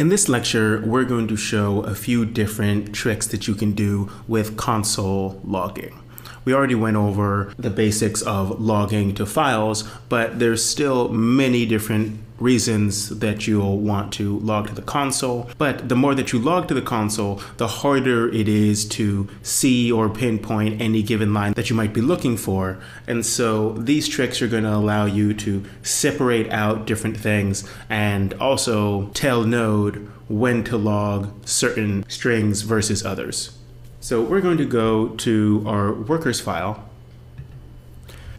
In this lecture, we're going to show a few different tricks that you can do with console logging. We already went over the basics of logging to files, but there's still many different reasons that you'll want to log to the console. But the more that you log to the console, the harder it is to see or pinpoint any given line that you might be looking for. And so these tricks are going to allow you to separate out different things and also tell Node when to log certain strings versus others. So we're going to go to our workers file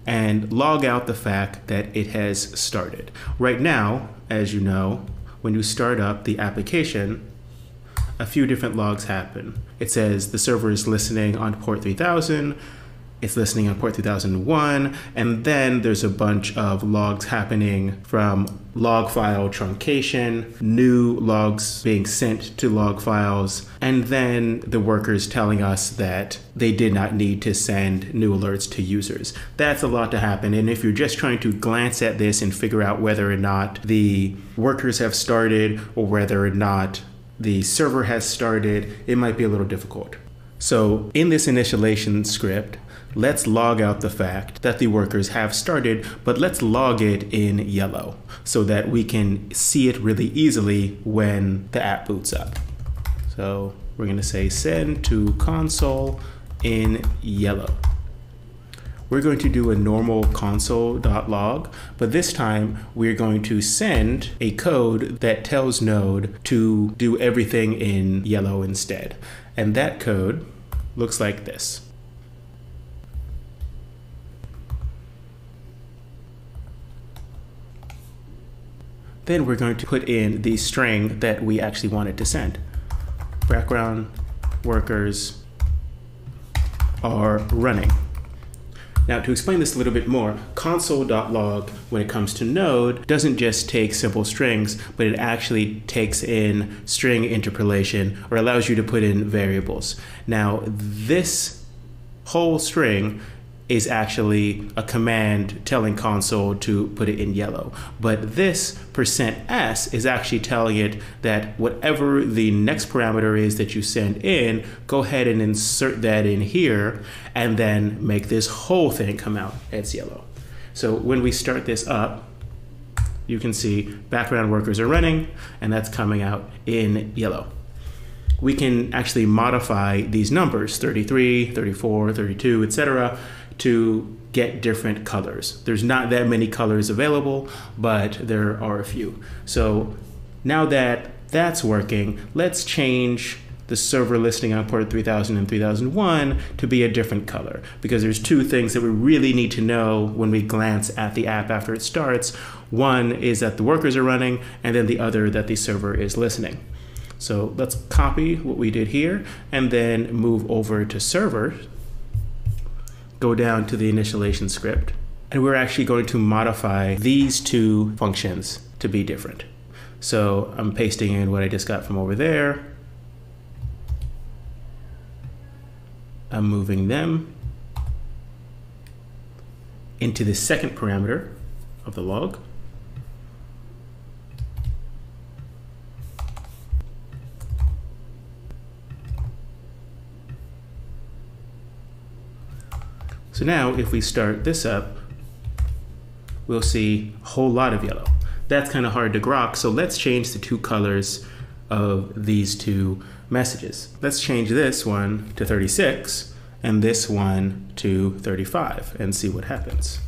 and log out the fact that it has started. Right now, as you know, when you start up the application, a few different logs happen. It says the server is listening on port 3000, it's listening on port 3001, and then there's a bunch of logs happening from log file truncation, new logs being sent to log files, and then the workers telling us that they did not need to send new alerts to users. That's a lot to happen, and if you're just trying to glance at this and figure out whether or not the workers have started or whether or not the server has started, it might be a little difficult. So in this initialization script, let's log out the fact that the workers have started, but let's log it in yellow so that we can see it really easily when the app boots up. So we're going to say send to console in yellow. We're going to do a normal console.log, but this time we're going to send a code that tells Node to do everything in yellow instead. And that code looks like this. Then we're going to put in the string that we actually wanted to send. Background workers are running. Now, to explain this a little bit more, console.log, when it comes to Node, doesn't just take simple strings, but it actually takes in string interpolation or allows you to put in variables. Now, this whole string is actually a command telling console to put it in yellow. But this %s is actually telling it that whatever the next parameter is that you send in, go ahead and insert that in here and then make this whole thing come out as yellow. So when we start this up, you can see background workers are running and that's coming out in yellow. We can actually modify these numbers, 33, 34, 32, etc., to get different colors. There's not that many colors available, but there are a few. So now that that's working, let's change the server listening on port 3000 and 3001 to be a different color, because there's two things that we really need to know when we glance at the app after it starts. One is that the workers are running, and then the other that the server is listening. So let's copy what we did here and then move over to server, go down to the initialization script, and we're actually going to modify these two functions to be different. So I'm pasting in what I just got from over there. I'm moving them into the second parameter of the log. So now if we start this up, we'll see a whole lot of yellow. That's kind of hard to grok, so let's change the two colors of these two messages. Let's change this one to 36 and this one to 35 and see what happens.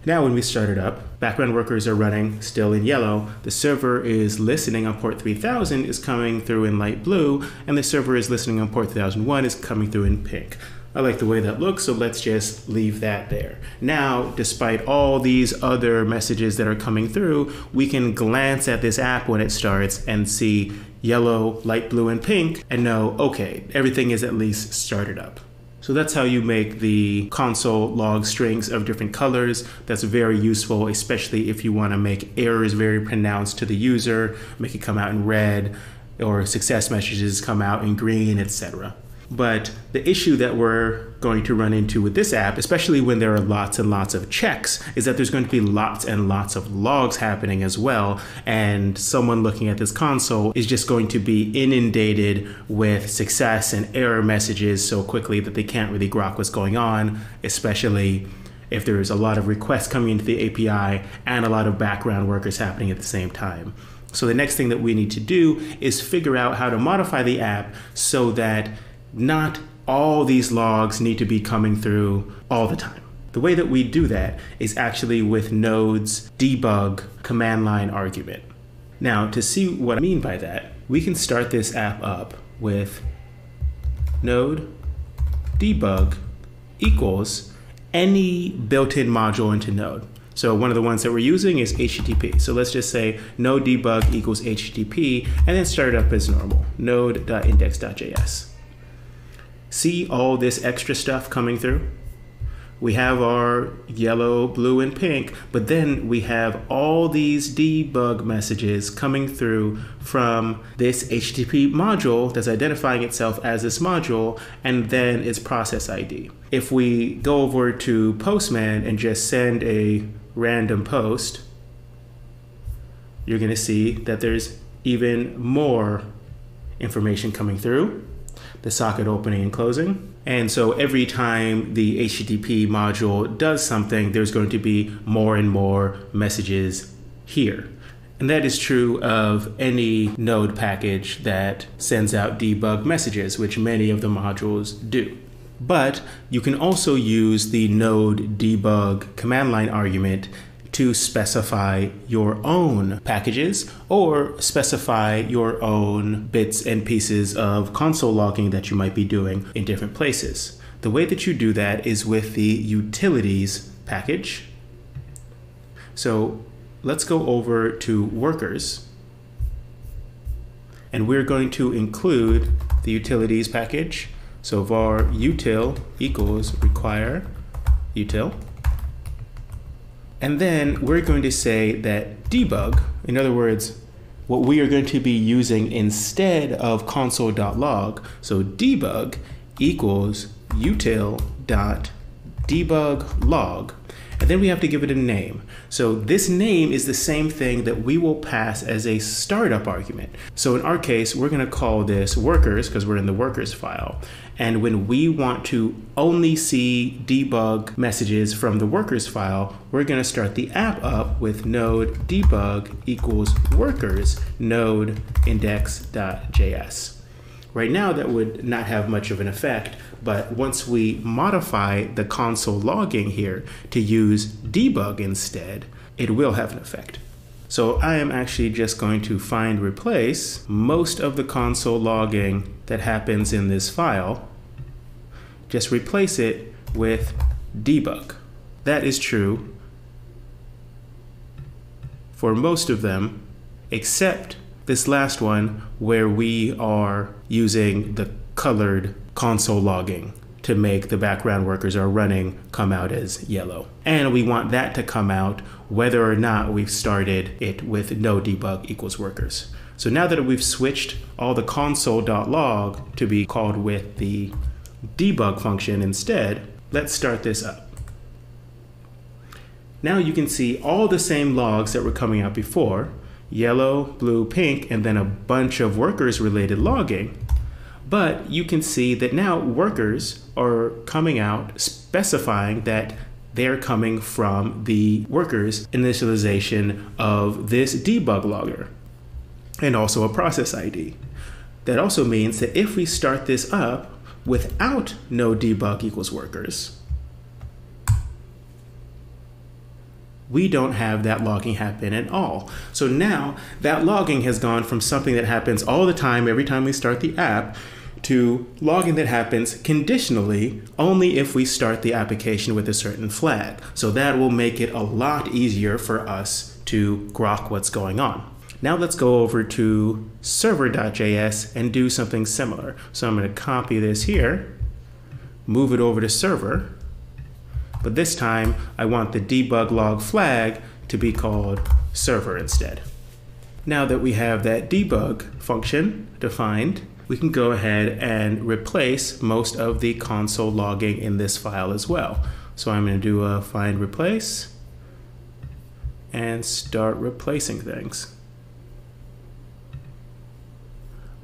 Now when we start it up, background workers are running still in yellow, the server is listening on port 3000 is coming through in light blue, and the server is listening on port 3001 is coming through in pink. I like the way that looks, so let's just leave that there. Now, despite all these other messages that are coming through, we can glance at this app when it starts and see yellow, light blue, and pink and know, okay, everything is at least started up. So that's how you make the console log strings of different colors. That's very useful, especially if you want to make errors very pronounced to the user, make it come out in red, or success messages come out in green, etc. But the issue that we're going to run into with this app, especially when there are lots and lots of checks, is that there's going to be lots and lots of logs happening as well. And someone looking at this console is just going to be inundated with success and error messages so quickly that they can't really grok what's going on, especially if there's a lot of requests coming into the API and a lot of background workers happening at the same time. So the next thing that we need to do is figure out how to modify the app so that not all these logs need to be coming through all the time. The way that we do that is actually with Node's debug command line argument. Now, to see what I mean by that, we can start this app up with node debug equals any built-in module into Node. So one of the ones that we're using is HTTP. So let's just say node debug equals HTTP and then start it up as normal, node.index.js. See all this extra stuff coming through? We have our yellow, blue, and pink, but then we have all these debug messages coming through from this HTTP module that's identifying itself as this module, and then its process ID. If we go over to Postman and just send a random post, you're going to see that there's even more information coming through. The socket opening and closing. And so every time the HTTP module does something, there's going to be more and more messages here. And that is true of any Node package that sends out debug messages, which many of the modules do. But you can also use the node debug command line argument to specify your own packages or specify your own bits and pieces of console logging that you might be doing in different places. The way that you do that is with the utilities package. So let's go over to workers, and we're going to include the utilities package. So var util equals require util. And then we're going to say that debug, in other words, what we are going to be using instead of console.log, so debug equals util.debuglog. And then we have to give it a name. So this name is the same thing that we will pass as a startup argument. So in our case, we're going to call this workers because we're in the workers file. And when we want to only see debug messages from the workers file, we're going to start the app up with node debug equals workers node index.js. Right now, that would not have much of an effect, but once we modify the console logging here to use debug instead, it will have an effect. So I am actually just going to find replace most of the console logging that happens in this file. Just replace it with debug. That is true for most of them, except this last one where we are using the colored console logging to make the background workers are running come out as yellow. And we want that to come out whether or not we've started it with no debug equals workers. So now that we've switched all the console.log to be called with the debug function instead, let's start this up. Now you can see all the same logs that were coming out before, yellow, blue, pink, and then a bunch of workers related logging. But you can see that now workers are coming out specifying that they're coming from the workers initialization of this debug logger and also a process ID. That also means that if we start this up without no debug equals workers, we don't have that logging happen at all. So now that logging has gone from something that happens all the time every time we start the app to logging that happens conditionally only if we start the application with a certain flag. So that will make it a lot easier for us to grok what's going on. Now let's go over to server.js and do something similar. So I'm going to copy this here, move it over to server, but this time I want the debug log flag to be called server instead. Now that we have that debug function defined, we can go ahead and replace most of the console logging in this file as well. So I'm going to do a find replace and start replacing things.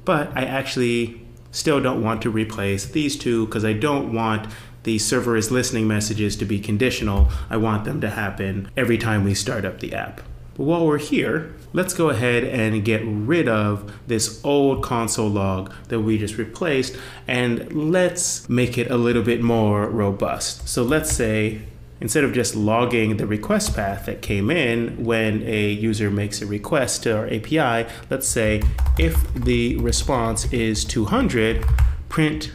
But I actually still don't want to replace these two because I don't want the server is listening messages to be conditional. I want them to happen every time we start up the app. But while we're here, let's go ahead and get rid of this old console log that we just replaced, and let's make it a little bit more robust. So let's say, instead of just logging the request path that came in when a user makes a request to our API, let's say if the response is 200, print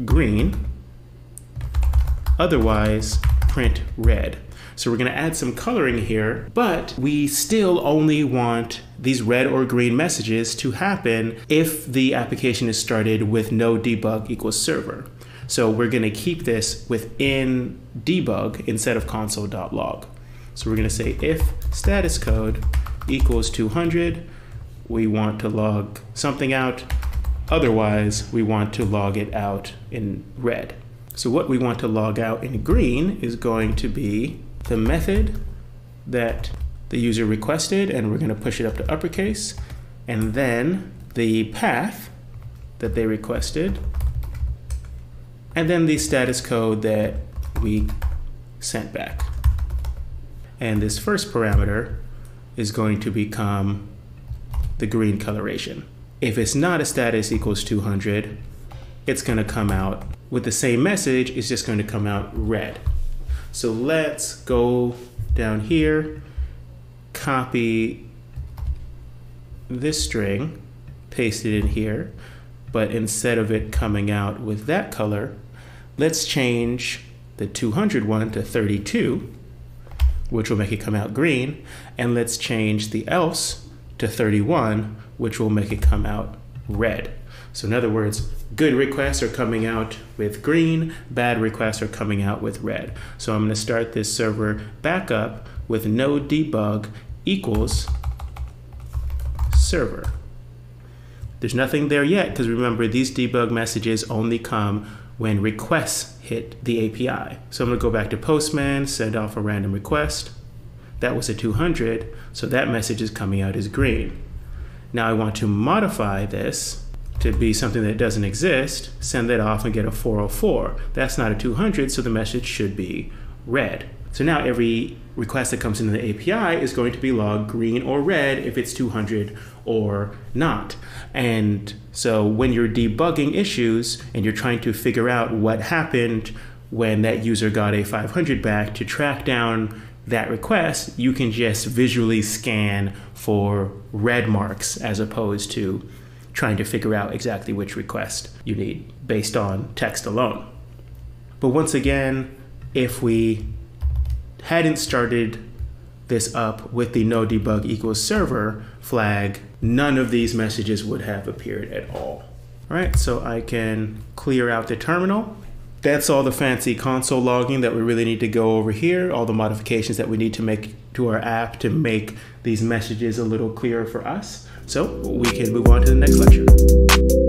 green, otherwise print red. So we're going to add some coloring here, but we still only want these red or green messages to happen if the application is started with no debug equals server. So we're going to keep this within debug instead of console.log. So we're going to say if status code equals 200, we want to log something out. Otherwise, we want to log it out in red. So what we want to log out in green is going to be the method that the user requested, and we're going to push it up to uppercase, and then the path that they requested, and then the status code that we sent back. And this first parameter is going to become the green coloration. If it's not a status equals 200, it's going to come out with the same message, it's just going to come out red. So let's go down here, copy this string, paste it in here, but instead of it coming out with that color, let's change the 200 one to 32, which will make it come out green, and let's change the else to 31, which will make it come out red. So in other words, good requests are coming out with green, bad requests are coming out with red. So I'm going to start this server back up with node debug equals server. There's nothing there yet because remember, these debug messages only come when requests hit the API. So I'm going to go back to Postman, send off a random request. That was a 200, so that message is coming out as green. Now I want to modify this to be something that doesn't exist, send that off and get a 404. That's not a 200, so the message should be red. So now every request that comes into the API is going to be logged green or red if it's 200 or not. And so when you're debugging issues and you're trying to figure out what happened when that user got a 500 back, to track down that request, you can just visually scan for red marks as opposed to trying to figure out exactly which request you need based on text alone. But once again, if we hadn't started this up with the no debug equals server flag, none of these messages would have appeared at all. All right, so I can clear out the terminal. That's all the fancy console logging that we really need to go over here, all the modifications that we need to make to our app to make these messages a little clearer for us. So we can move on to the next lecture.